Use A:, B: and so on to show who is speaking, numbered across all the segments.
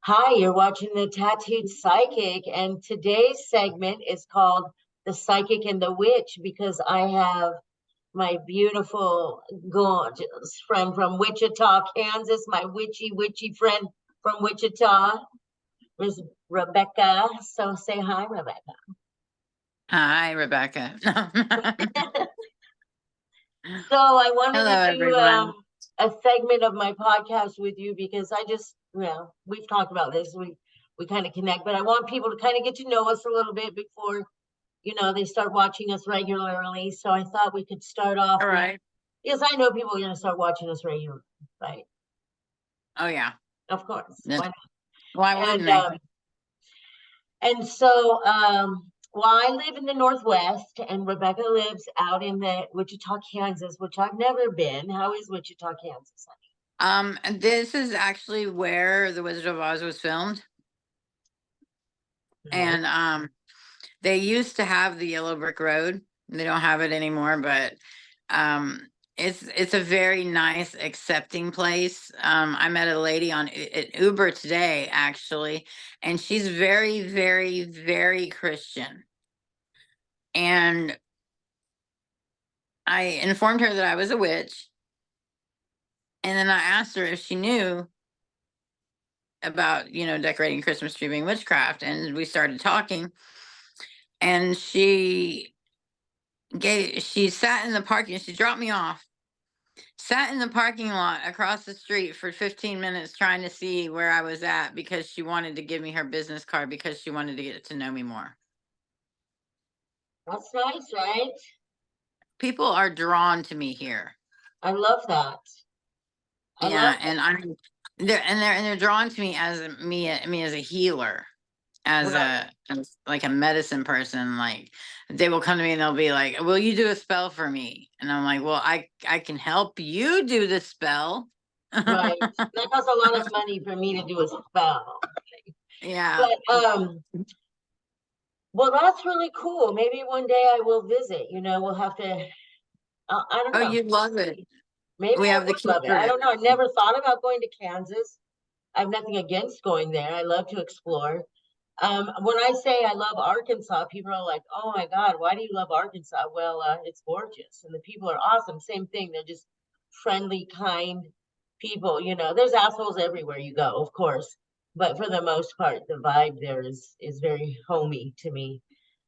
A: Hi, you're watching The Tattooed Psychic, and today's segment is called The Psychic and the Witch because I have my beautiful, gorgeous friend from Wichita, Kansas, my witchy friend from Wichita, Miss Rebecka. So say hi, Rebecka.
B: Hi, Rebecka.
A: So I wanted
B: Hello,
A: to do
B: everyone.
A: a segment of my podcast with you because we've talked about this. We kind of connect, but I want people to kind of get to know us a little bit before they start watching us regularly. So I thought we could start off
B: All
A: with,
B: right.
A: because I know people are going to start watching us regularly, right?
B: Oh, yeah.
A: Of course.
B: Yeah.
A: Why
B: Why
A: not?
B: wouldn't they?
A: Well, I live in the Northwest and Rebecka lives out in the Wichita, Kansas, which I've never been. How is Wichita, Kansas,
B: This is actually where The Wizard of Oz was filmed.
A: honey? No.
B: And they used to have the yellow brick road. They don't have it anymore, but um it's a very nice accepting place. I met a lady on Uber today, actually, and she's very, very, very Christian. And I informed her that I was a witch. And then I asked her if she knew about, decorating a Christmas tree being witchcraft. And we started talking. And she sat in the parking, she dropped me off, sat in the parking lot across the street for 15 minutes trying to see where I was at because she wanted to give me her business card because she wanted to get to know me more.
A: That's nice, right?
B: People are drawn to me here.
A: I love that. I love
B: Yeah, and I'm they're drawn to me as me as a healer, as
A: that.
B: as like a medicine person. Like, they will come to me and they'll be like, will you do a spell for me? And I'm like, well, I can help you do the spell.
A: Right. That costs a lot of money for me to do a spell.
B: Yeah.
A: But well, that's really cool. Maybe one day I will visit. We'll have to. I don't
B: Oh,
A: know.
B: you'd love it.
A: Maybe
B: We
A: I
B: have the
A: would
B: key
A: love it.
B: for
A: I
B: it.
A: don't know. I never thought about going to Kansas. I have nothing against going there. I love to explore. When I say I love Arkansas, people are like, "Oh my God, why do you love Arkansas?" Well, it's gorgeous, and the people are awesome. Same thing. They're just friendly, kind people. There's assholes everywhere you go, of course, but for the most part, the vibe there is very homey to me.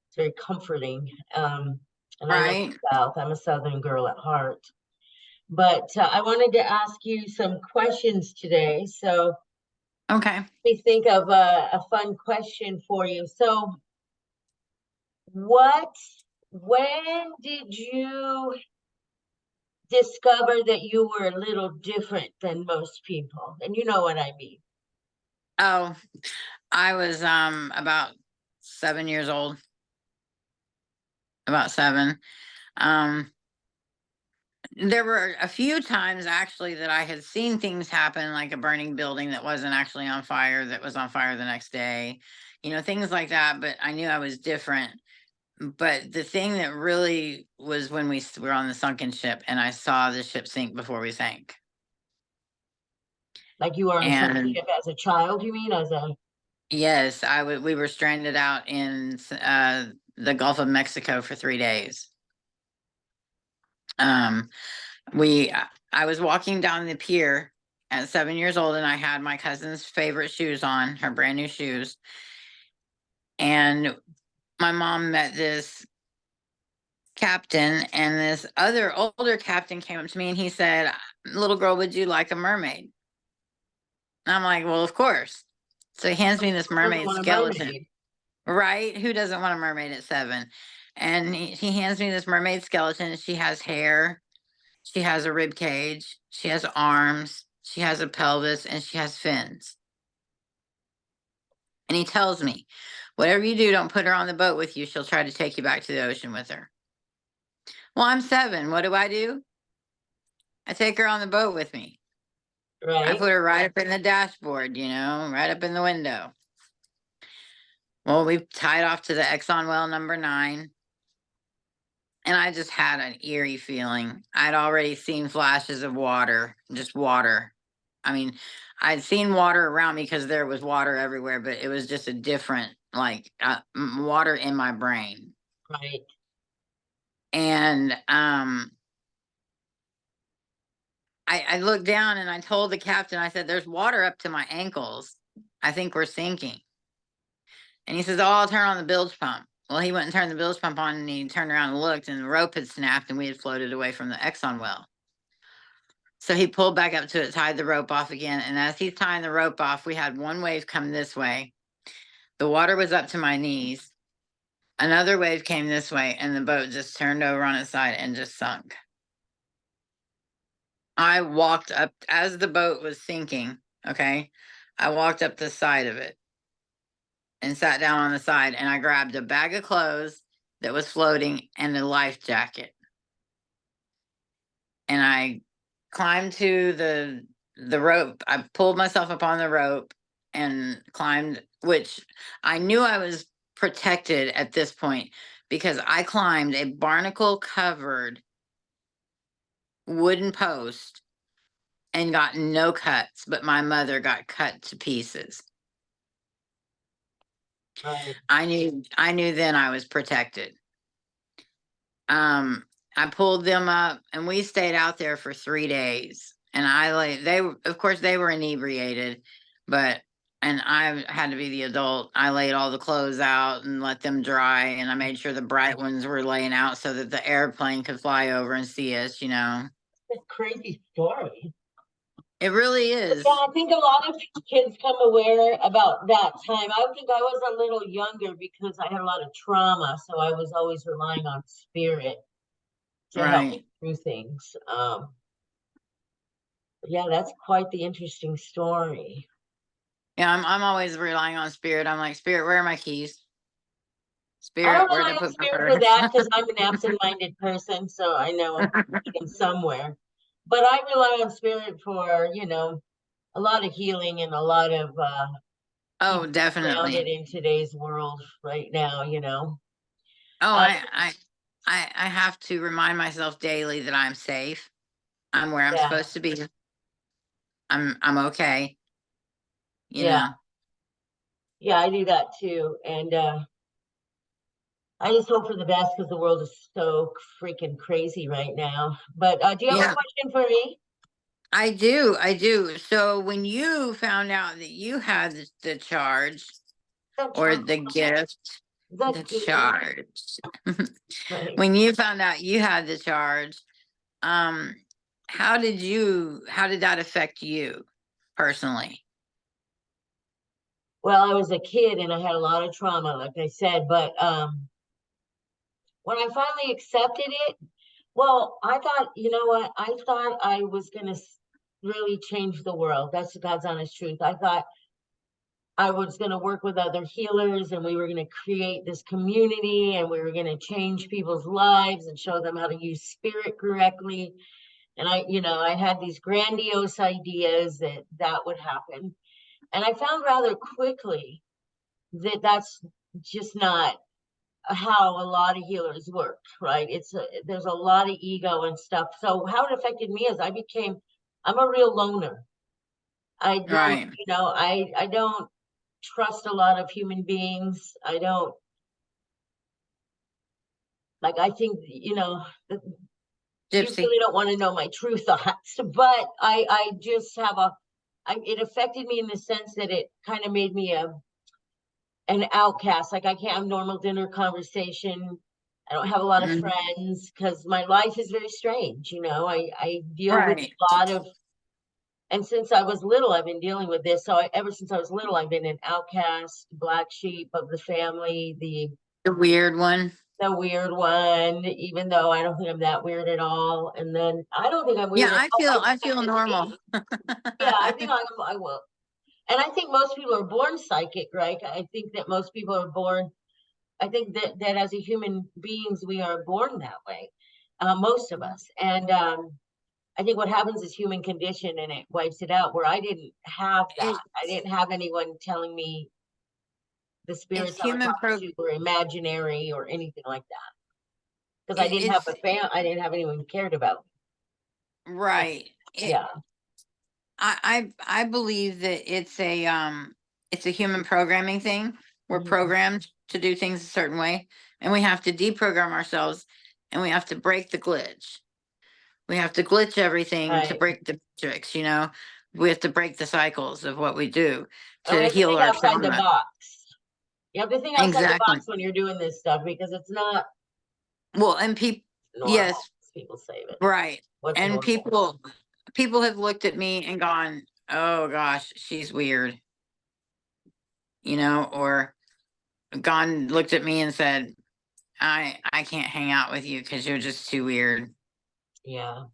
A: It's very comforting. And I love
B: Right.
A: the South. I'm a Southern girl at heart. But I wanted to ask you some questions today. So let
B: Okay.
A: me think of a fun question for you. So, what, when did you discover that you were a little different than most people? And you know what I mean.
B: Oh, I was about 7 years old. About seven. Um, there were a few times actually that I had seen things happen, like a burning building that wasn't actually on fire, that was on fire the next day, things like that. But I knew I was different. But the thing that really was when we were on the sunken ship and I saw the ship sink before we sank.
A: Like you were on a sunken
B: And
A: ship as a child, you mean? As a
B: yes, we were stranded out in the Gulf of Mexico for 3 days. Um, we I was walking down the pier at 7 years old, and I had my cousin's favorite shoes on, her brand new shoes. And my mom met this captain, and this other older captain came up to me and he said, little girl, would you like a mermaid? And I'm like, well, of course. So he hands me this
A: doesn't
B: mermaid
A: want a
B: skeleton.
A: mermaid.
B: Right? Who doesn't want a mermaid at 7? And he hands me this mermaid skeleton. She has hair, she has a rib cage, she has arms, she has a pelvis, and she has fins. And he tells me, whatever you do, don't put her on the boat with you. She'll try to take you back to the ocean with her. Well, I'm 7. What do? I take her on the boat with me. I
A: Right?
B: put her right up in the dashboard, right up in the window. Well, we tied off to the Exxon well number 9. And I just had an eerie feeling. I'd already seen flashes of water, just water. I mean, I'd seen water around me because there was water everywhere, but it was just a different, like, water in my brain.
A: Right.
B: And I looked down and I told the captain, I said, "There's water up to my ankles. I think we're sinking." And he says, "Oh, I'll turn on the bilge pump." Well, he went and turned the bilge pump on, and he turned around and looked, and the rope had snapped, and we had floated away from the Exxon well. So he pulled back up to it, tied the rope off again. And as he's tying the rope off, we had one wave come this way. The water was up to my knees. Another wave came this way, and the boat just turned over on its side and just sunk. I walked up as the boat was sinking. Okay. I walked up the side of it and sat down on the side, and I grabbed a bag of clothes that was floating and a life jacket. And I climbed to the rope. I pulled myself up on the rope and climbed, which I knew I was protected at this point because I climbed a barnacle covered wooden post and got no cuts, but my mother got cut to pieces.
A: Right.
B: I knew then I was protected. I pulled them up and we stayed out there for 3 days. And of course they were inebriated, and I had to be the adult. I laid all the clothes out and let them dry, and I made sure the bright ones were laying out so that the airplane could fly over and see us, you know.
A: It's a crazy story.
B: It really
A: Yeah,
B: is.
A: I think a lot of kids come aware about that time. I think I was a little younger because I had a lot of trauma, so I was always relying on spirit to help me
B: Right.
A: through things. Yeah, that's quite the interesting story.
B: Yeah, I'm always relying on spirit. I'm like, "Spirit, where are my keys?
A: I
B: Spirit,
A: don't
B: where'd I
A: rely on
B: put my
A: spirit for
B: purse?"
A: that because I'm an absent-minded person, so I know I'm them somewhere. But I rely on spirit for, a lot of healing and a lot of
B: Oh,
A: keep grounded
B: definitely.
A: in today's world right now.
B: Oh,
A: Uh,
B: I have to remind myself daily that I'm safe. I'm where I'm
A: yeah,
B: supposed to be. I'm okay, you
A: yeah,
B: know.
A: yeah, I do that too. And I just hope for the best because the world is so freaking crazy right now. But do you have a
B: Yeah,
A: question for me?
B: I do. I do. So when you found out that you had the charge
A: The
B: or
A: charge,
B: the gift,
A: the
B: the
A: gift,
B: charge,
A: right?
B: when you found out you had the charge, um, how did that affect you personally?
A: Well, I was a kid and I had a lot of trauma, like I said, but when I finally accepted it, well, I thought, you know what? I thought I was going to really change the world. That's God's honest truth. I thought I was going to work with other healers and we were going to create this community and we were going to change people's lives and show them how to use spirit correctly. And I had these grandiose ideas that that would happen. And I found rather quickly that that's just not how a lot of healers work, right? There's a lot of ego and stuff. So how it affected me is I'm a real loner. I don't,
B: Right.
A: I don't trust a lot of human beings. I don't like, I think, you
B: Gypsy.
A: really don't want to know my true thoughts, but I just it affected me in the sense that it kind of made me an outcast. Like I can't have normal dinner conversation. I don't have a lot of
B: Mhm.
A: friends because my life is very strange. I deal with
B: Right.
A: a lot of, and since I was little, I've been dealing with this. So ever since I was little, I've been an outcast, black sheep of the family,
B: The weird one.
A: the weird one, even though I don't think I'm that weird at all. And then I don't think I'm
B: Yeah,
A: weird at all. I'm
B: I feel
A: just
B: normal.
A: me. Yeah, I think I will. And I think most people are born psychic, right? I think that most people are born. I think that as a human beings, we are born that way, most of us. And I think what happens is human condition, and it wipes it out. Where I didn't have that. I
B: It's
A: didn't have anyone telling me the
B: it's
A: spirits I would
B: human
A: talk
B: pro
A: to were imaginary or anything like that. Because I
B: it,
A: didn't have
B: it's
A: I didn't have anyone who cared about me.
B: right.
A: Yeah,
B: I believe that it's a human programming thing. We're
A: Mhm.
B: programmed to do things a certain way, and we have to deprogram ourselves, and we have to break the glitch. We have to glitch everything to
A: Right.
B: break the tricks, you know. We have to break the cycles of what we do
A: And we
B: to
A: have to
B: heal
A: think
B: our
A: outside the
B: trauma.
A: box. You have to think outside the
B: Exactly.
A: box when you're doing this stuff because it's not
B: Well, and people,
A: normal,
B: yes,
A: as people say, but
B: right.
A: what's
B: And
A: normal?
B: people have looked at me and gone, "Oh gosh, she's weird," you know, or gone looked at me and said, I can't hang out with you because you're just too weird."
A: Yeah.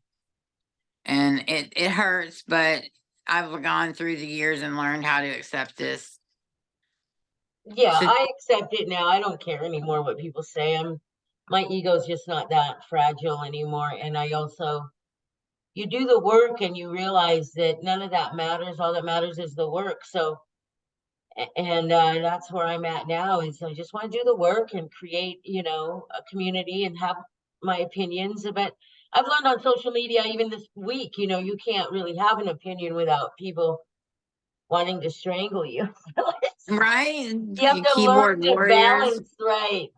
B: And it hurts, but I've gone through the years and learned how to accept this.
A: Yeah,
B: So
A: I accept it now. I don't care anymore what people say. My ego's just not that fragile anymore. And I also, you do the work and you realize that none of that matters. All that matters is the work. So, and that's where I'm at now is I just want to do the work and create, a community and have my opinions. But I've learned on social media, even this week, you can't really have an opinion without people wanting to strangle you. So
B: right,
A: you have to learn
B: keyboard
A: to
B: warriors.
A: balance, right?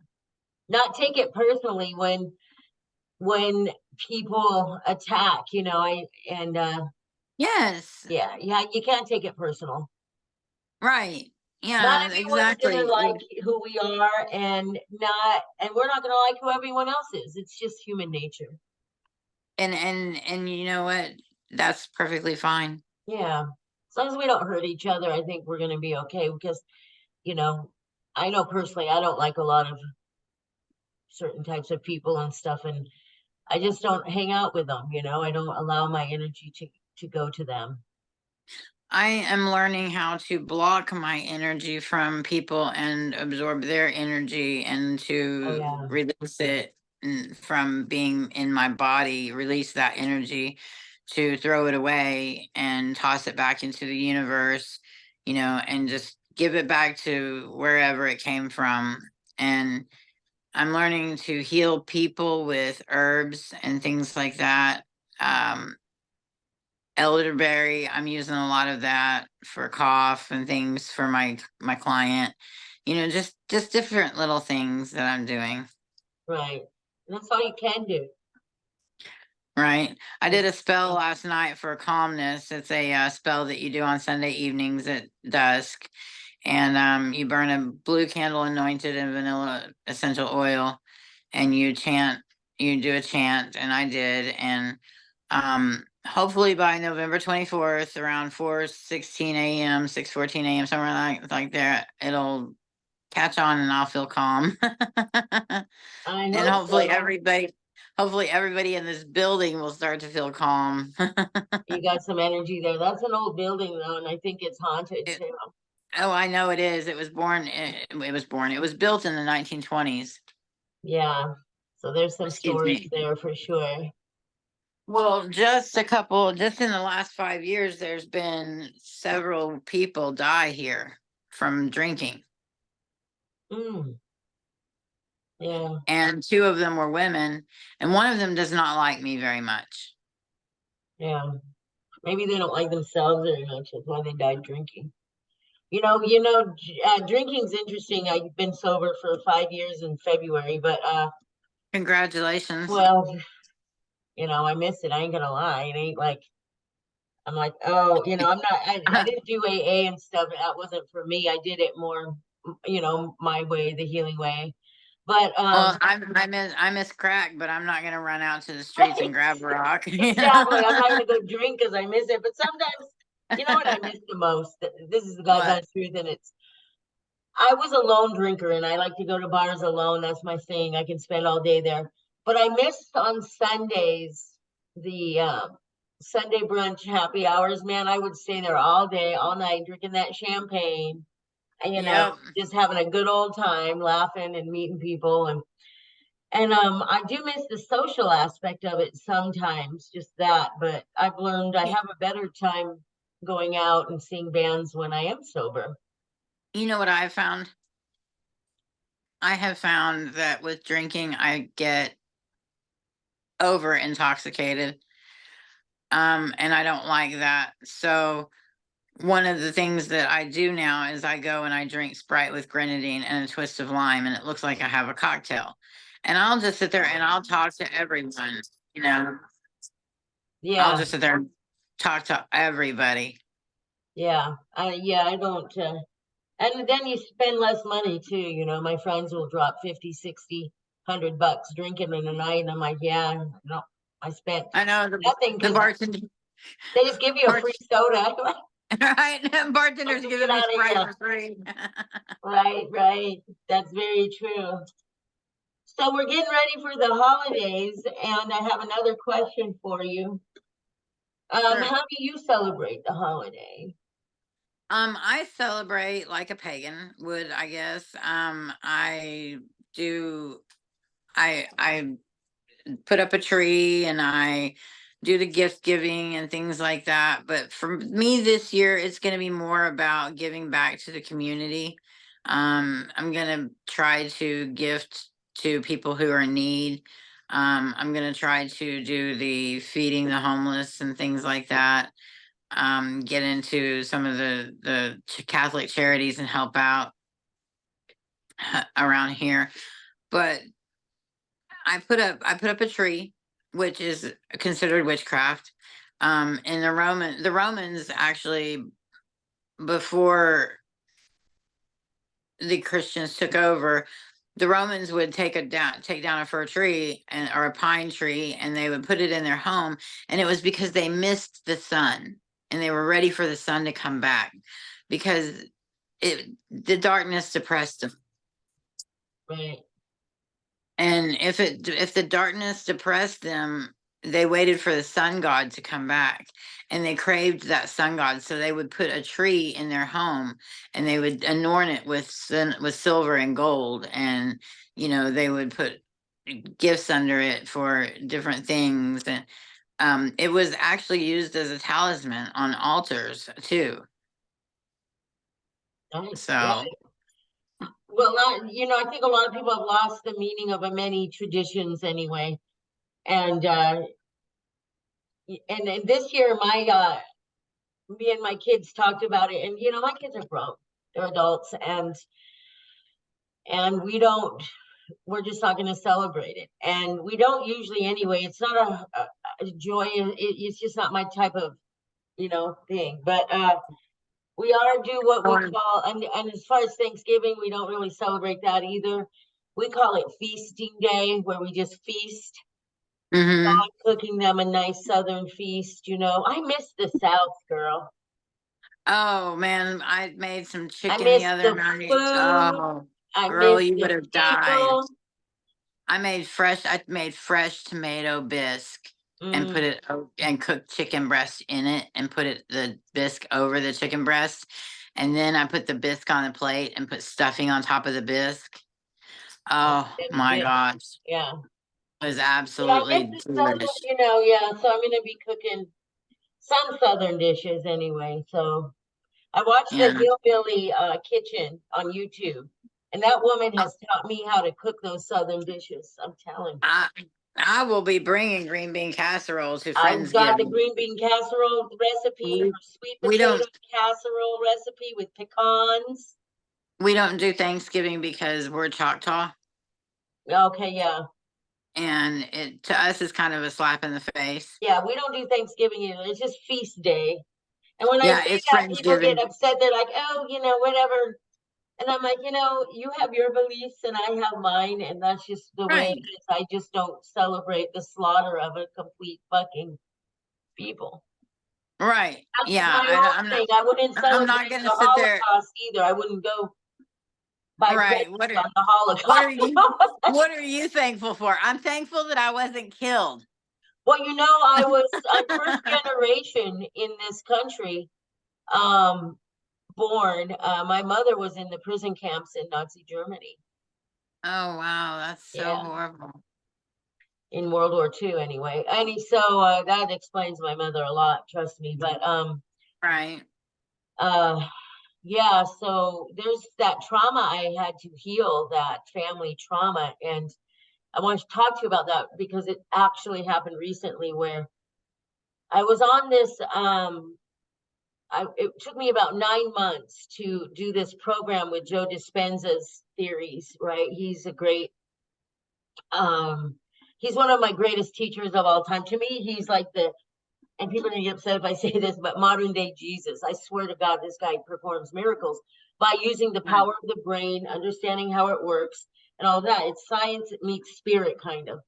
A: Not take it personally when people attack, I and
B: Yes,
A: yeah, you can't take it personal.
B: right.
A: Not
B: Yeah,
A: everyone's gonna
B: exactly.
A: like who we are, and we're not gonna like who everyone else is. It's just human nature.
B: And you know what? That's perfectly fine.
A: Yeah. As long as we don't hurt each other, I think we're gonna be okay because, you know, I know personally I don't like a lot of certain types of people and stuff, and I just don't hang out with them, I don't allow my energy to go to them.
B: I am learning how to block my energy from people and absorb their energy and
A: Oh
B: to
A: yeah.
B: release it from being in my body, release that energy to throw it away and toss it back into the universe, you know, and just give it back to wherever it came from. And I'm learning to heal people with herbs and things like that. Um, Elderberry, I'm using a lot of that for cough and things for my client. You know, just different little things that I'm doing.
A: Right. And that's all you can do.
B: Right. I did
A: Just
B: a spell last night for calmness. It's a spell that you do on Sunday evenings at dusk, and you burn a blue candle anointed in vanilla essential oil, and you chant. You do a chant, and I did, and hopefully by November 24th, around 4:16 a.m., 6:14 a.m., somewhere like that, it'll catch on, and I'll feel calm.
A: I
B: And
A: hope so.
B: hopefully everybody in this building will start to feel calm.
A: You got some energy there. That's an old building though, and I think it's haunted
B: It,
A: too.
B: oh, I know it is. It was built in the 1920s.
A: Yeah. So there's some
B: Excuse
A: stories
B: me.
A: there for sure.
B: Well, just in the last 5 years, there's been several people die here from drinking,
A: Mm, yeah.
B: and two of them were women, and one of them does not like me very much.
A: Yeah. Maybe they don't like themselves very much. That's why they died drinking. Drinking's interesting. I've been sober for 5 years in February, but
B: Congratulations.
A: well, I miss it. I ain't gonna lie. It ain't like I'm like, oh, I'm not. I didn't do AA and stuff. That wasn't for me. I did it more, my way, the healing way. But
B: Well, I miss crack, but I'm not gonna run out to the streets and
A: right,
B: grab a rock.
A: exactly. I'm not gonna go drink because I miss it. But sometimes, you know what I miss the most? This is the God's
B: What?
A: honest truth, and I was a lone drinker, and I like to go to bars alone. That's my thing. I can spend all day there. But I missed on Sundays the Sunday brunch happy hours. Man, I would stay there all day, all night, drinking that champagne. And,
B: Yep.
A: just having a good old time, laughing and meeting people, and I do miss the social aspect of it sometimes, just that. But I've learned I
B: Y-
A: have a better time going out and seeing bands when I am sober.
B: You know what I've found? I have found that with drinking, I get over intoxicated. And I don't like that. So one of the things that I do now is I go and I drink Sprite with grenadine and a twist of lime, and it looks like I have a cocktail. And I'll just sit there and I'll talk to everyone, you know. I'll
A: Yeah,
B: just sit there and talk to everybody.
A: yeah, I don't, and then you spend less money too, you know, my friends will drop 50, 60, $100 drinking in a night, and I'm like, yeah, no, I spent
B: I know
A: nothing
B: the
A: because
B: bartender,
A: they just give you a free soda.
B: right?
A: Like,
B: Bartender's
A: get
B: giving me
A: out of
B: Sprite
A: here.
B: for free.
A: Right, right. That's very true. So we're getting ready for the holidays, and I have another question for you.
B: Sure.
A: How do you celebrate the holiday?
B: I celebrate like a pagan would, I guess. I do. I put up a tree and I do the gift giving and things like that. But for me this year, it's going to be more about giving back to the community. I'm going to try to gift to people who are in need. I'm going to try to do the feeding the homeless and things like that. Get into some of the Catholic charities and help out around here. But I put up a tree, which is considered witchcraft. And the Romans actually, before the Christians took over, the Romans would take down a fir tree and or a pine tree, and they would put it in their home, and it was because they missed the sun and they were ready for the sun to come back because the darkness depressed them.
A: Right.
B: And if the darkness depressed them, they waited for the sun god to come back, and they craved that sun god, so they would put a tree in their home and they would adorn it with silver and gold, and they would put gifts under it for different things. And it was actually used as a talisman on altars too.
A: Nice. Yeah.
B: So
A: Well, I think a lot of people have lost the meaning of many traditions anyway. And and this year, me and my kids talked about it, and my kids are grown, they're adults, and we're just not going to celebrate it, and we don't usually anyway. It's not a joy. It's just not my type of thing. But we are do what we call, and as far as Thanksgiving, we don't really celebrate that either. We call it feasting day, where we just feast.
B: mhm.
A: Cooking them a nice Southern feast. I miss the South, girl.
B: Oh man, I made some
A: I
B: chicken the
A: miss
B: other
A: the
B: night.
A: food.
B: Oh,
A: I
B: girl,
A: miss
B: you would
A: the
B: have died.
A: people.
B: I made fresh tomato bisque and
A: Mm,
B: and cooked chicken breast in it and put the bisque over the chicken breast. And then I put the bisque on the plate and put stuffing on top of the bisque.
A: that's
B: Oh
A: good
B: my
A: fish.
B: gosh.
A: Yeah.
B: It was
A: Yeah, I miss
B: absolutely
A: the Southern,
B: delicious.
A: yeah. So I'm gonna be cooking some Southern dishes anyway. So I watched the
B: Yeah.
A: Hillbilly Kitchen on YouTube, and that woman
B: Oh,
A: has taught me how to cook those Southern dishes. I'm telling you.
B: I I will be bringing green bean casserole to
A: I've got the
B: Friendsgiving.
A: green bean casserole recipe,
B: We
A: her sweet
B: we
A: potato
B: don't
A: casserole recipe with pecans.
B: we don't do Thanksgiving because we're Choctaw.
A: Okay, yeah.
B: And it to us is kind of a slap in the face.
A: Yeah, we don't do Thanksgiving either. It's just feast day. And when I
B: Yeah,
A: say
B: it's
A: that, people get
B: Friendsgiving.
A: upset. They're like, oh, whatever. And I'm like, you have your beliefs and I have mine, and that's just the way it
B: Right.
A: is. I just don't celebrate the slaughter of a complete fucking people.
B: Right.
A: That's
B: Yeah.
A: my whole thing. I wouldn't
B: I'm not
A: celebrate
B: gonna
A: the
B: sit there.
A: Holocaust either. I wouldn't go buy
B: Right.
A: presents on the
B: What are
A: Holocaust.
B: you what are you thankful for? I'm thankful that I wasn't killed.
A: Well, I'm first generation in this country, um, born. My mother was in the prison camps in Nazi Germany.
B: Oh wow, that's so
A: Yeah,
B: horrible.
A: in World War II anyway. So that explains my mother a lot, trust me. But
B: Right.
A: uh yeah, so there's that trauma I had to heal, that family trauma. And I want to talk to you about that because it actually happened recently where I was on this, it took me about 9 months to do this program with Joe Dispenza's theories, right? He's a great, he's one of my greatest teachers of all time. To me, he's like and people are gonna get upset if I say this, but modern day Jesus. I swear to God, this guy performs miracles by using the
B: Right.
A: power of the brain, understanding how it works, and all that. It's science meets spirit, kind of.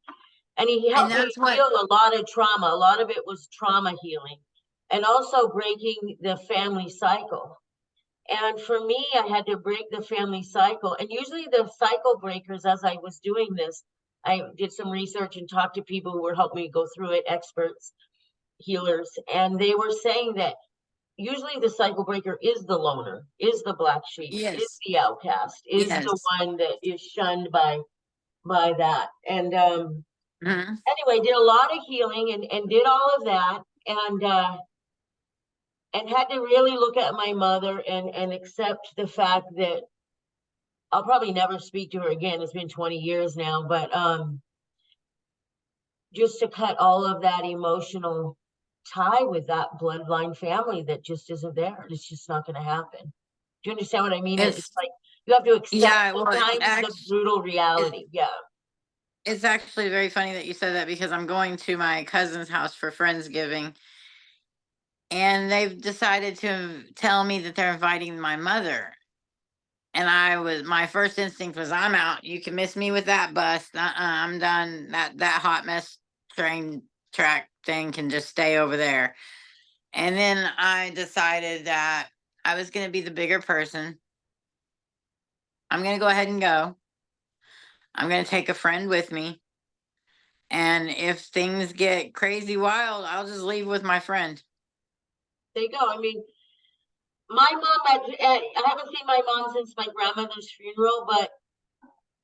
A: And he
B: And
A: helped me
B: that's what
A: heal a lot of trauma. A lot of it was trauma healing, and also breaking the family cycle. And for me, I had to break the family cycle. And usually the cycle breakers, as I was doing this, I did some research and talked to people who were helping me go through it, experts, healers, and they were saying that usually the cycle breaker is the loner, is the black sheep, is
B: yes,
A: the outcast, is the
B: yes.
A: one that is shunned by that. And
B: Mhm.
A: anyway, did a lot of healing and did all of that, and had to really look at my mother and accept the fact that I'll probably never speak to her again. It's been 20 years now, but just to cut all of that emotional tie with that bloodline family that just isn't there. It's just not going to happen. Do you understand what I mean? It's
B: It's
A: like you have to accept
B: yeah, well,
A: sometimes the brutal reality. Yeah.
B: it's actually very funny that you said that because I'm going to my cousin's house for Friendsgiving, and they've decided to tell me that they're inviting my mother. And my first instinct was, I'm out. You can miss me with that bus. I'm done. That hot mess train track thing can just stay over there. And then I decided that I was going to be the bigger person. I'm going to go ahead and go. I'm going to take a friend with me. And if things get crazy wild, I'll just leave with my friend.
A: There you go. I mean, my mom, I haven't seen my mom since my grandmother's funeral, but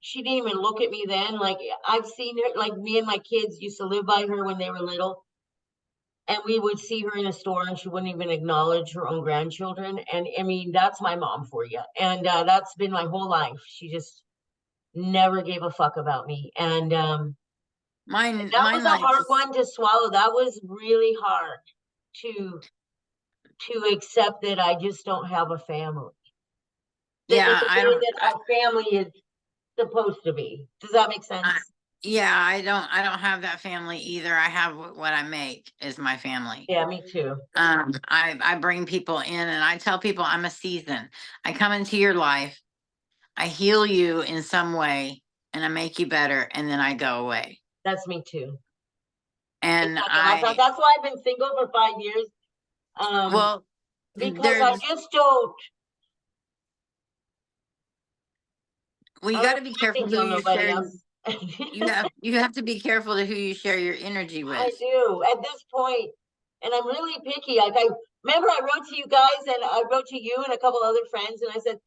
A: she didn't even look at me then. Like, I've seen her, like, me and my kids used to live by her when they were little. And we would see her in a store and she wouldn't even acknowledge her own grandchildren. And I mean, that's my mom for you. And that's been my whole life. She just never gave a fuck about me. And that was
B: Mine
A: a
B: likes,
A: hard one to swallow. That was really hard to accept that I just don't have a family. That in
B: yeah,
A: the way that a family is supposed to be. Does that make
B: I,
A: sense?
B: yeah, I don't have that family either. I have what I make is my family.
A: Yeah, me too.
B: I bring people in and I tell people I'm a season. I come into your life, I heal you in some way, and I make you better, and then I go away.
A: That's me too.
B: And
A: Exactly. That's why I've been single for 5 years. Um,
B: well,
A: because I
B: there's
A: just don't
B: you
A: I
B: got
A: don't
B: to be
A: have
B: careful
A: to
B: who
A: kill
B: you
A: nobody
B: share.
A: else.
B: You have to be careful to who you share your energy
A: I
B: with.
A: do at this point, and I'm really picky. Like I remember, I wrote to you guys, and I wrote to you and a couple other friends, and I said,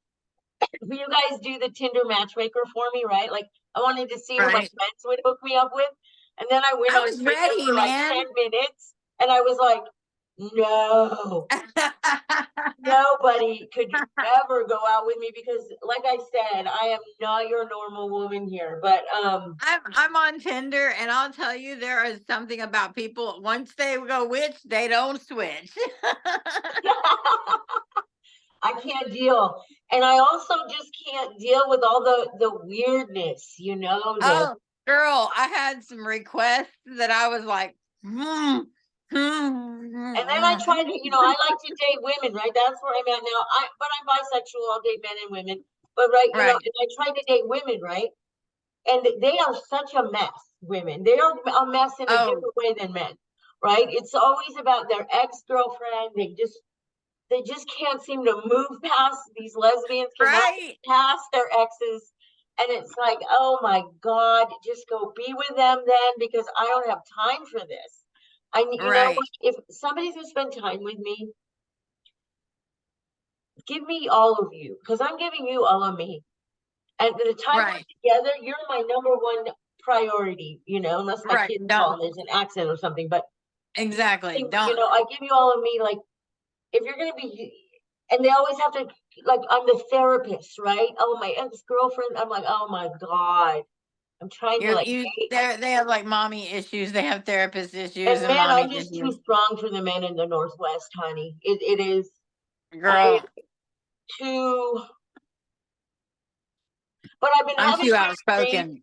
A: "Will you guys do the Tinder matchmaker for me?" Right? Like I wanted to see who my
B: Right?
A: friends would hook me up with, and then I went
B: I
A: on
B: was
A: Tinder
B: ready,
A: for like
B: man.
A: 10 minutes, and I was like, "No, nobody could ever go out with me because, like I said, I am not your normal woman here." But
B: I'm on Tinder, and I'll tell you, there is something about people. Once they go witch, they don't switch.
A: I can't deal. And I also just can't deal with all the weirdness,
B: Oh, girl, I had some requests that I was like, hmm,
A: and then I try
B: hmm.
A: to, I like to date women, right? That's where I'm at now. But I'm bisexual, I'll date men and women. But right,
B: Right,
A: and I try to date women, right? And they are such a mess, women. They are a mess in a
B: oh,
A: different way than men, right? It's always about their ex-girlfriend. They just can't seem to move past, these lesbians cannot
B: right,
A: get past their exes. And it's like, oh my God, just go be with them then, because I don't have time for this.
B: right,
A: If somebody's gonna spend time with me, give me all of you, because I'm giving you all of me. And the time
B: right,
A: we're together, you're my number one priority, unless my
B: right.
A: kids call
B: Don't
A: and there's an accident or something. But
B: exactly. Don't
A: I give you all of me. Like, if you're gonna be, and they always have to, like, I'm the therapist, right? Oh, my ex-girlfriend. I'm like, oh my God, I'm trying to
B: You're
A: like
B: you
A: date.
B: they have like mommy issues. They have therapist issues
A: And
B: and
A: men,
B: mommy
A: I'm just too
B: issues.
A: strong for the men in the Northwest, honey. It is. I
B: Girl,
A: too. But I've been
B: I'm
A: having
B: too
A: weird dreams
B: outspoken.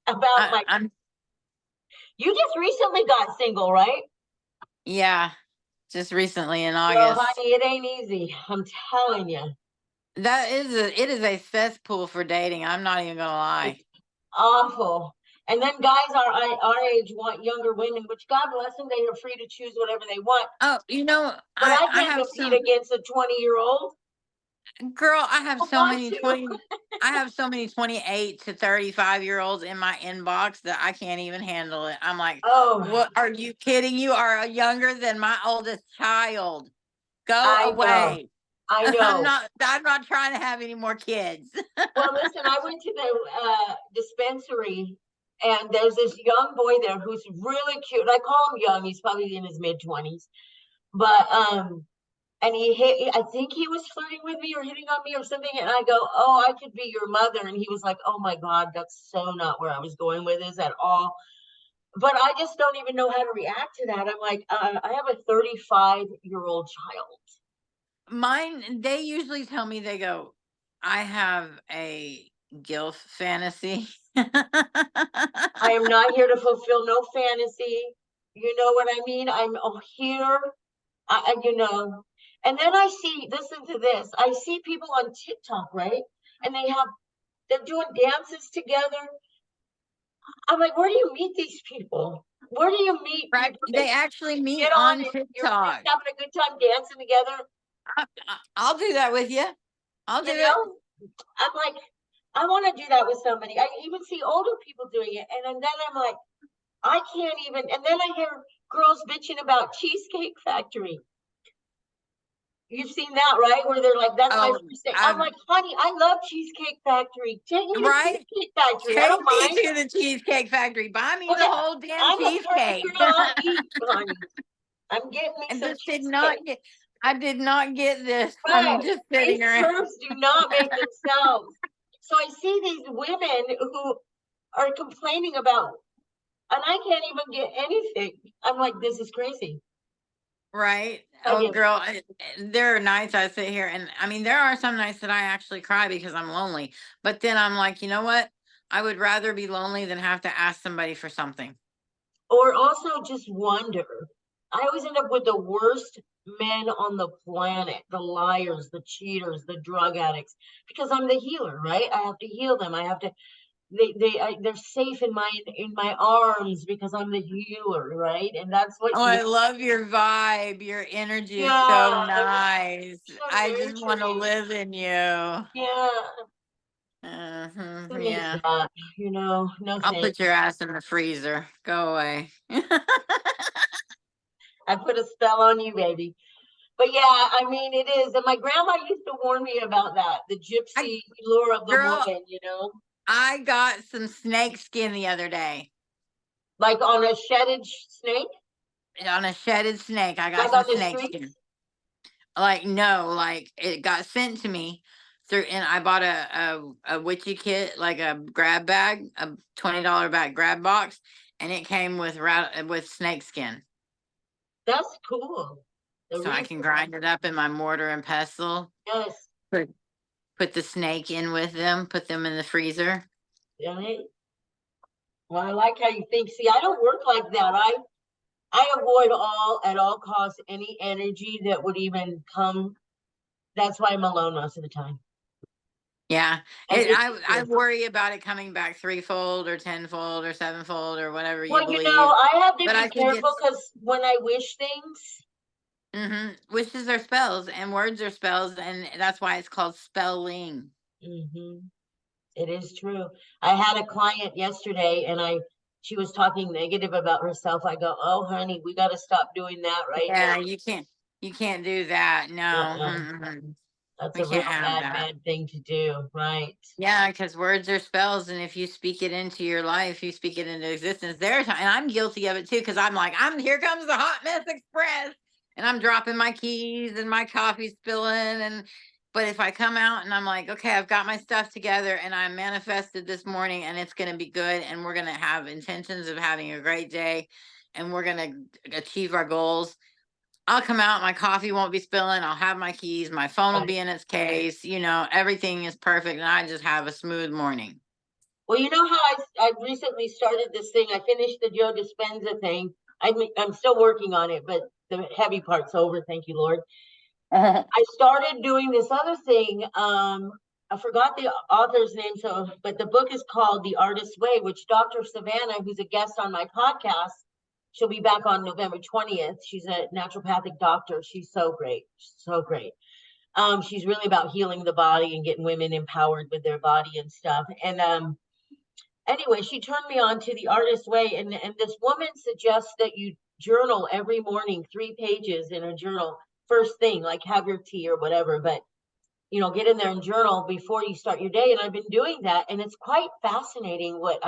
A: about my.
B: I'm
A: You just recently got single, right?
B: yeah, just recently in
A: Well,
B: August.
A: honey, it ain't easy. I'm telling you,
B: It is a cesspool for dating. I'm not even gonna
A: it's
B: lie.
A: awful. And then guys our age want younger women, which God bless them, they are free to choose whatever they want.
B: Oh,
A: But I
B: I
A: can't
B: have
A: compete
B: some
A: against a 20-year-old.
B: girl, I have
A: I
B: so
A: want
B: many
A: to.
B: 20 I have so many 28 to 35-year-olds in my inbox that I can't even handle it. I'm like,
A: Oh,
B: what are you kidding? You are younger than my oldest child. Go
A: I know.
B: away.
A: I know.
B: I'm not trying to have any more kids.
A: Well, listen, I went to the dispensary, and there's this young boy there who's really cute. I call him young. He's probably in his mid 20s, but and he hit. I think he was flirting with me or hitting on me or something. And I go, "Oh, I could be your mother." And he was like, "Oh my God, that's so not where I was going with this at all." But I just don't even know how to react to that. I'm like, I have a 35-year-old child.
B: Mine, they usually tell me, they go, I have a gilf fantasy.
A: I am not here to fulfill no fantasy. You know what I mean? I'm here. You know. And then I see, listen to this. I see people on TikTok, right? And they're doing dances together. I'm like, where do you meet these people? Where do you meet
B: Right?
A: people that
B: They actually
A: get
B: meet
A: on
B: on
A: and you're just
B: TikTok.
A: having a good time dancing together?
B: I'll do that with you. I'll do
A: You
B: it.
A: know? I'm like, I want to do that with somebody. I even see older people doing it. And then I'm like, I can't even. And then I hear girls bitching about Cheesecake Factory. You've seen that, right? Where they're like, that's my
B: Oh,
A: first date. I'm
B: I've
A: like, honey, I love Cheesecake Factory. Take me to
B: right.
A: Cheesecake Factory. I don't
B: Take me
A: mind.
B: to the Cheesecake Factory. Buy me
A: Oh,
B: the
A: yeah.
B: whole damn
A: I'm a party
B: cheesecake.
A: girl. I'll eat, honey. I'm getting me
B: And
A: some
B: this did not
A: cheesecake.
B: get. I did not get this from
A: Right.
B: just
A: These
B: sitting around.
A: curves do not make themselves. So I see these women who are complaining about, and I can't even get anything. I'm like, this is crazy.
B: Right.
A: I
B: Oh,
A: get
B: girl, there are nights I sit here and I mean, there are some nights that I actually cry because I'm lonely. But then I'm like, you know what? I would rather be lonely than have to ask somebody for something.
A: or also just wonder. I always end up with the worst men on the planet, the liars, the cheaters, the drug addicts, because I'm the healer, right? I have to heal them. I have to they're safe in my arms because I'm the healer, right? And that's what
B: Oh,
A: healing.
B: I love your vibe. Your energy is
A: Yeah,
B: so nice.
A: so
B: I just want to
A: nurturing.
B: live in you.
A: Yeah, who needs
B: Yeah.
A: that? No
B: I'll
A: thanks.
B: put your ass in the freezer. Go away.
A: I put a spell on you, baby. But yeah, I mean, it is. And my grandma used to warn me about that, the
B: I,
A: gypsy lure of the
B: girl,
A: woman.
B: I got some snake skin the other day.
A: Like on a shedded snake,
B: On a shedded snake, I got
A: like
B: some
A: on the
B: snake skin.
A: streets.
B: Like, no, like it got sent to me through, and I bought a witchy kit, like a grab bag, a $20 bag grab box, and it came with with snake skin.
A: That's cool. The
B: So I can
A: reason,
B: grind it up in my mortar and pestle,
A: yes,
B: put put the snake in with them, put them in the freezer.
A: right? Well, I like how you think. See, I don't work like that. I avoid at all costs any energy that would even come. That's why I'm alone most of the time.
B: Yeah.
A: And it's
B: I
A: easier.
B: worry about it coming back threefold or tenfold or sevenfold or whatever you
A: Well,
B: believe.
A: I have to
B: But
A: be
B: I think
A: careful
B: it's
A: because when I wish things,
B: wishes are spells and words are spells, and that's why it's called spelling.
A: hmm it is true. I had a client yesterday, and she was talking negative about herself. I go, "Oh, honey, we got to stop doing that right
B: Yeah,
A: now."
B: you can't do that. No.
A: Uh-uh. That's
B: We
A: a real
B: can't have
A: bad,
B: that.
A: bad thing to do, right?
B: Yeah, because words are spells, and if you speak it into your life, you speak it into existence. There's, and I'm guilty of it too, because I'm like, here comes the hot mess express, and I'm dropping my keys and my coffee spilling, and But if I come out and I'm like, okay, I've got my stuff together and I manifested this morning and it's going to be good and we're going to have intentions of having a great day and we're going to achieve our goals, I'll come out, my coffee won't be spilling, I'll have my keys, my phone will
A: Right.
B: be in its case, everything is perfect and I just have a smooth morning.
A: Well, you know how I recently started this thing. I finished the Joe Dispenza thing. I'm still working on it, but the heavy part's over. Thank you, Lord. I started doing this other thing. I forgot the author's name, but the book is called The Artist's Way, which Dr. Savannah, who's a guest on my podcast, she'll be back on November 20th. She's a naturopathic doctor. She's so great. She's so great. She's really about healing the body and getting women empowered with their body and stuff. And anyway, she turned me on to The Artist's Way, and this woman suggests that you journal every morning, 3 pages in a journal, first thing, like have your tea or whatever, but get in there and journal before you start your day. And I've been doing that, and it's quite fascinating what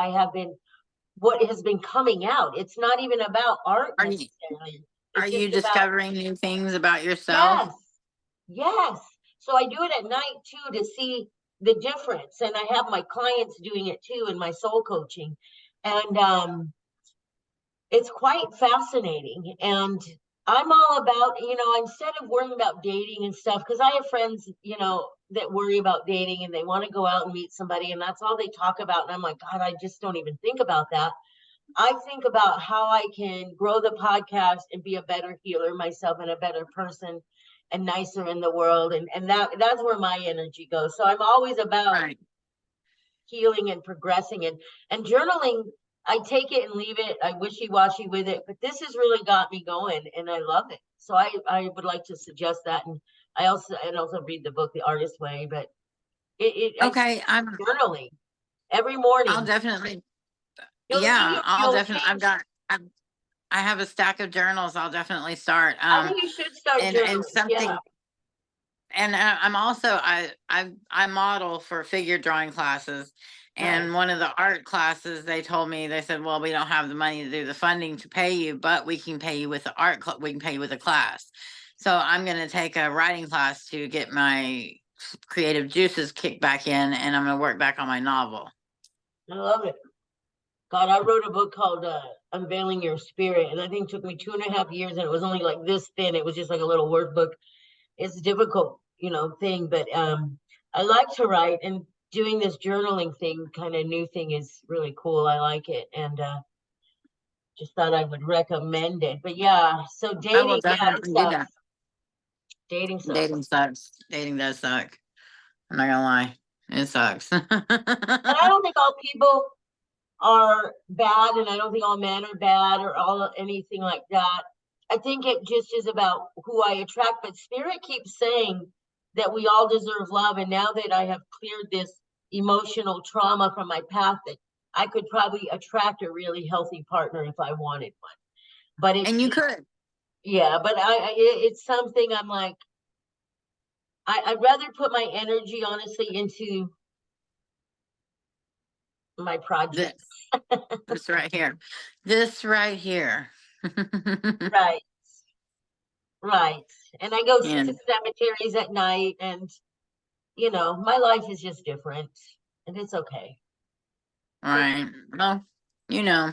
A: has been coming out. It's not even about art
B: Are you
A: necessarily.
B: are
A: It's
B: you
A: just about,
B: discovering new things about yourself?
A: yes, yes. So I do it at night too to see the difference. And I have my clients doing it too in my soul coaching. And it's quite fascinating. And I'm all about, instead of worrying about dating and stuff, because I have friends, that worry about dating and they want to go out and meet somebody and that's all they talk about. And I'm like, God, I just don't even think about that. I think about how I can grow the podcast and be a better healer myself and a better person and nicer in the world. And that's where my energy goes. So I'm always about
B: Right.
A: healing and progressing, and journaling. I take it and leave it. I wishy-washy with it, but this has really got me going and I love it. So I would like to suggest that. And I also read the book The Artist's Way, but I
B: Okay,
A: journaling every
B: I'll
A: morning.
B: definitely,
A: You'll change.
B: I have a stack of journals. I'll definitely start.
A: I think you should start
B: And
A: journaling. Yeah.
B: something, and I'm also, I model for figure drawing classes.
A: Nice.
B: And one of the art classes, they said, well, we don't have the money to do the funding to pay you, but we can pay you with the we can pay you with a class. So I'm going to take a writing class to get my creative juices kicked back in, and I'm going to work back on my novel.
A: I love it. God, I wrote a book called Unveiling Your Spirit, and I think it took me 2.5 years, and it was only like this thin. It was just like a little workbook. It's a difficult, thing, but I like to write, and doing this journaling thing, kind of new thing, is really cool. I like it, and just thought I would recommend it. But yeah, so
B: I will
A: dating, yeah, it
B: definitely do
A: sucks.
B: that.
A: Dating
B: Dating
A: sucks.
B: sucks. Dating does suck. I'm not gonna lie. It sucks.
A: And I don't think all people are bad, and I don't think all men are bad or all anything like that. I think it just is about who I attract. But Spirit keeps saying that we all deserve love. And now that I have cleared this emotional trauma from my past, that I could probably attract a really healthy partner if I wanted one. But it's
B: And you
A: just,
B: could.
A: yeah, but it's something I'm like, I'd rather put my energy honestly into my project.
B: This. This right here. This right here.
A: Right. Right. And I go to
B: And
A: cemeteries at night, and my life is just different, and it's okay.
B: right. Well, you know,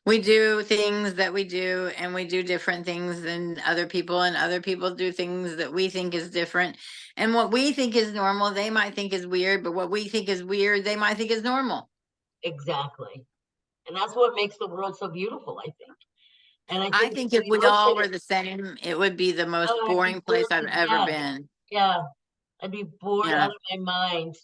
B: we do things that we do, and we do different things than other people, and other people do things that we think is different. And what we think is normal, they might think is weird, but what we think is weird, they might think is normal.
A: Exactly. And that's what makes the world so beautiful, I think. And I
B: I
A: think
B: think if
A: we
B: we
A: look
B: all
A: at
B: were
A: it,
B: the same, it would be the most
A: oh, I'd be
B: boring place
A: bored
B: I've
A: to
B: ever
A: death.
B: been.
A: Yeah, I'd be bored
B: Yeah.
A: out of my mind.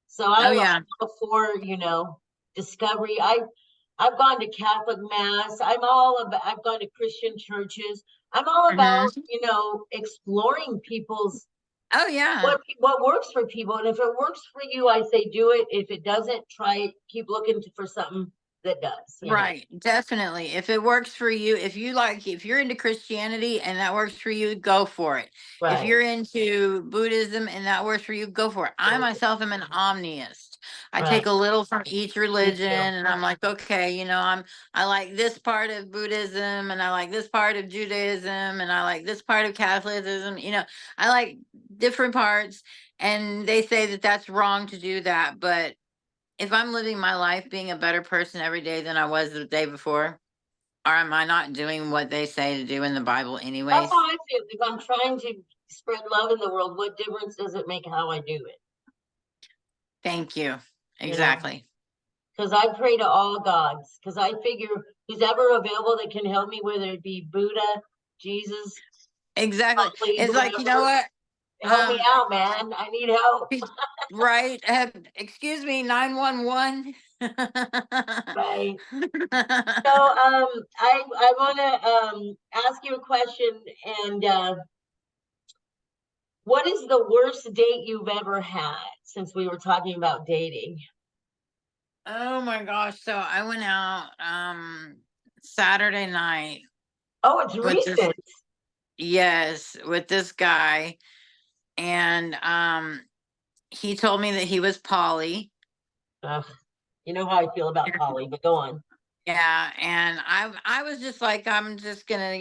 A: So
B: Oh
A: I'm
B: yeah.
A: all for, discovery. I've gone to Catholic mass. I've gone to Christian churches. I'm all about,
B: Hmm.
A: exploring people's
B: Oh yeah.
A: what works for people. And if it works for you, I say do it. If it doesn't, try it. Keep looking for something that does.
B: Right. Definitely. If it works for you, if you're into Christianity and that works for you, go for it. If
A: Right.
B: you're into Buddhism and that works for you, go for it. I myself am an omniist. I
A: Right.
B: take a little from each
A: Me
B: religion,
A: too.
B: and I'm like, okay, I like this part of Buddhism, and I like this part of Judaism, and I like this part of Catholicism. I like different parts, and they say that that's wrong to do that. But if I'm living my life being a better person every day than I was the day before, or am I not doing what they say to do in the Bible
A: That's
B: anyways?
A: how I feel. If I'm trying to spread love in the world, what difference does it make how I do it?
B: Thank you.
A: You know,
B: Exactly.
A: because I pray to all gods. Because I figure who's ever available that can help me, whether it be Buddha, Jesus,
B: Exactly.
A: Ali,
B: It's like, you know
A: whoever,
B: what?
A: help me out, man. I need help.
B: Right. Excuse me, 911.
A: Right. So, I want to ask you a question, and what is the worst date you've ever had? Since we were talking about dating.
B: Oh my gosh. So I went out Saturday night
A: Oh, it's
B: with this,
A: recent.
B: yes, with this guy, and he told me that he was poly.
A: Ugh, you know how I feel about Polly, but go on.
B: Yeah, and I was just like, I'm just gonna,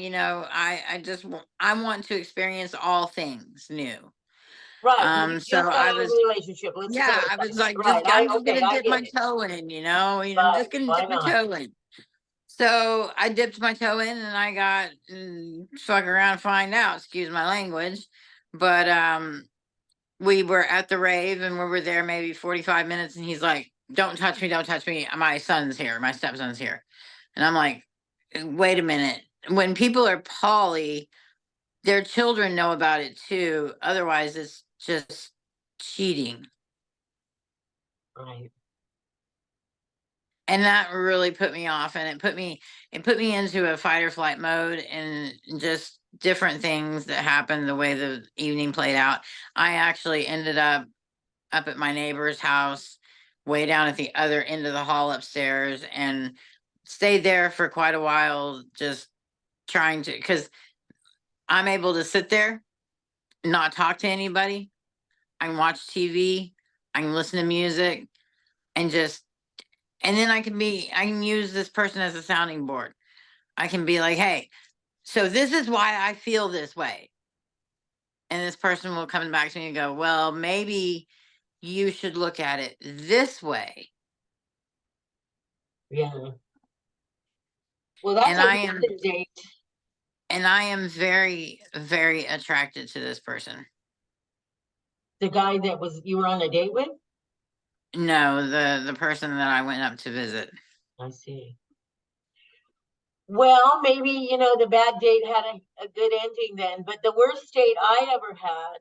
B: I want to experience all things new.
A: Right, because you
B: So
A: just got
B: I
A: out of a
B: was,
A: relationship. Let's
B: yeah, I
A: clarify
B: was
A: that.
B: like,
A: Right.
B: I'm just
A: Okay,
B: gonna
A: I
B: dip
A: get
B: my
A: it.
B: toe in, I'm
A: Right.
B: just gonna
A: Why
B: dip my
A: not?
B: toe in. So I dipped my toe in, and I got fuck around, find out. Excuse my language, but we were at the rave, and we were there maybe 45 minutes, and he's like, "Don't touch me, don't touch me. My son's here, my stepson's here," and I'm like, "Wait a minute. When people are poly, their children know about it too. Otherwise, it's just cheating."
A: Right.
B: And that really put me off, and it put me into a fight or flight mode, and just different things that happened the way the evening played out. I actually ended up at my neighbor's house, way down at the other end of the hall upstairs, and stayed there for quite a while, just trying to, because I'm able to sit there, not talk to anybody. I can watch TV, I can listen to music, and just, and then I can use this person as a sounding board. I can be like, hey, so this is why I feel this way. And this person will come back to me and go, well, maybe you should look at it this way.
A: Yeah. Well, that's
B: And
A: a
B: I am
A: recent date.
B: and I am very, very attracted to this person.
A: The guy that was you were on a date with?
B: No, the person that I went up to visit.
A: I see. Well, maybe, the bad date had a good ending then, but the worst date I ever had,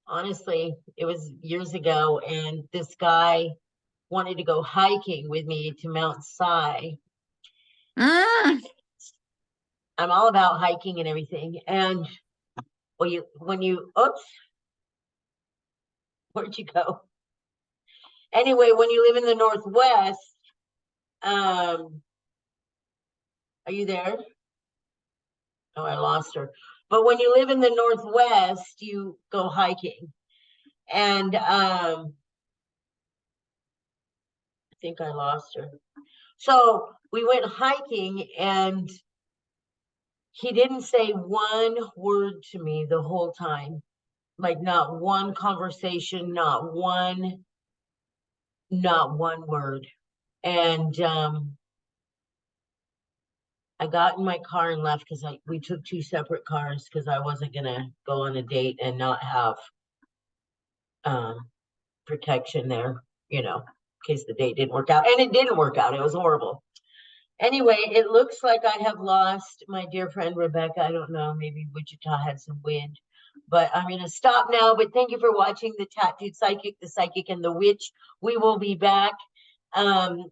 A: honestly, it was years ago, and this guy wanted to go hiking with me to Mount Si.
B: Mm,
A: I'm all about hiking and everything. And oops, where'd you go? Anyway, when you live in the Northwest, are you there? Oh, I lost her. But when you live in the Northwest, you go hiking. And I think I lost her. So we went hiking, and he didn't say one word to me the whole time. Like not one conversation, not one word. And I got in my car and left because we took two separate cars because I wasn't gonna go on a date and not have um protection there, in case the date didn't work out. And it didn't work out. It was horrible. Anyway, it looks like I have lost my dear friend Rebecka. I don't know, maybe Wichita had some wind, but I'm going to stop now. But thank you for watching the Tattooed Psychic, the Psychic, and the Witch. We will be back. And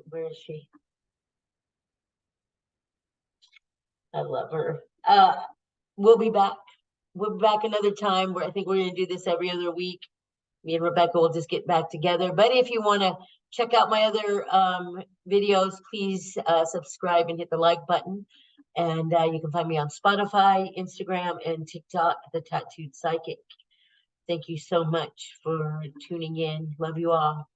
A: where is she? I love her. We'll be back. We'll be back another time where I think we're going to do this every other week. Me and Rebecka will just get back together. But if you want to check out my other videos, please subscribe and hit the like button. And you can find me on Spotify, Instagram, and TikTok, The Tattooed Psychic. Thank you so much for tuning in. Love you all.